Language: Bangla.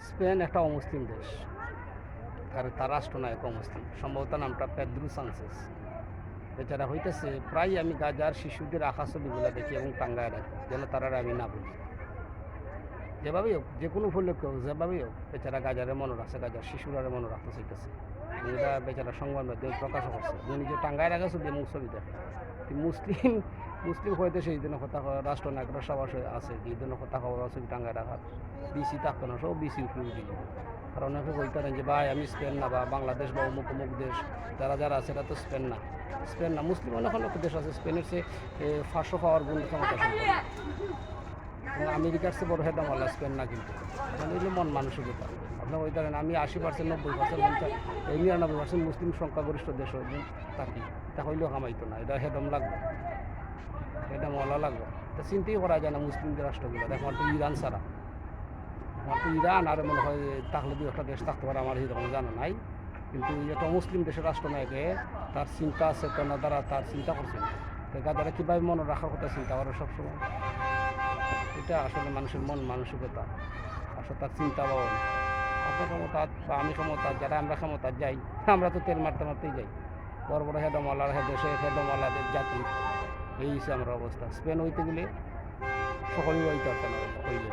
স্পেন একটা অমুসলিম দেশ, আর তার রাষ্ট্রনায়ক অমুসলিম, সম্ভবত নামটা পেদ্রো সানচেস। বেচারা হইতেছে প্রায় আমি গাজার শিশুদের আঁকা ছবিগুলো দেখি এবং টাঙ্গায় রাখি যেন তারা আমি না বলি। যেভাবেই হোক, যে কোনো উপলক্ষে হোক, যেভাবেই হোক, বেচারা গাজারে মনে রাখছে, গাজার শিশুরারে মনে রাখতে চাইতেছে। এটা বেচারা সংবাদ মাধ্যমে প্রকাশ করছে যে নিজে টাঙ্গায় রাখা ছবি এবং ছবি দেখে। মুসলিম মুসলিম হইতে সেই দিনের কথা রাষ্ট্রনায়করা সবার আছে যে দিনের কথা খবর ছবি টাঙ্গায় রাখার বিসি থাকতো না, সব বিসি উঠে দিয়ে যাবে। আর অনেকে বলতেন যে ভাই আমি স্পেন না বা বাংলাদেশ বা অমুক অমুক দেশ, যারা যারা আছে এটা তো স্পেন না। স্পেন না, মুসলিম অনেক অনেক দেশ আছে স্পেনের চেয়ে 500 পাওয়ার গুণ ক্ষমতা সম্পন্ন। এবং আমেরিকার চেয়ে বড় হেদাম আল্লাহ স্পেন না, কিন্তু মানে হইলে মন মানসিকতা। আপনার ওই ধরেন আমি 80%, 90%, 99% মুসলিম সংখ্যাগরিষ্ঠ দেশ থাকি, তা হইলেও কামাইতো না, এটা হেদম লাগবে, এটা মলা লাগবে। তা চিন্তাই করা যায় না মুসলিমদের রাষ্ট্রগুলো। দেখো আমার তো ইরান ছাড়া, আমার তো ইরান আর মনে হয় থাকলে দু একটা দেশ থাকতে পারে, আমার সেরকম জানা নাই। কিন্তু এটা মুসলিম দেশের রাষ্ট্রনায়কে তার চিন্তা চেতনা দ্বারা তার চিন্তা করছেন, তো গাদারা কীভাবে মনে রাখার কথা চিন্তা করে সবসময়। এটা আসলে মানুষের মন মানসিকতা, আসলে তার চিন্তা ভাবনা। আপনার ক্ষমতা বা আমি ক্ষমতা, যারা আমরা ক্ষমতা যাই, আমরা তো তেল মারতে মারতেই যাই। বড় বড় হেডমালার দেশে হেডমালাদের জাতি, এই হিসেবে আমরা অবস্থা। স্পেন হইতে গেলে সকলেই হইতে পারতেন হইলে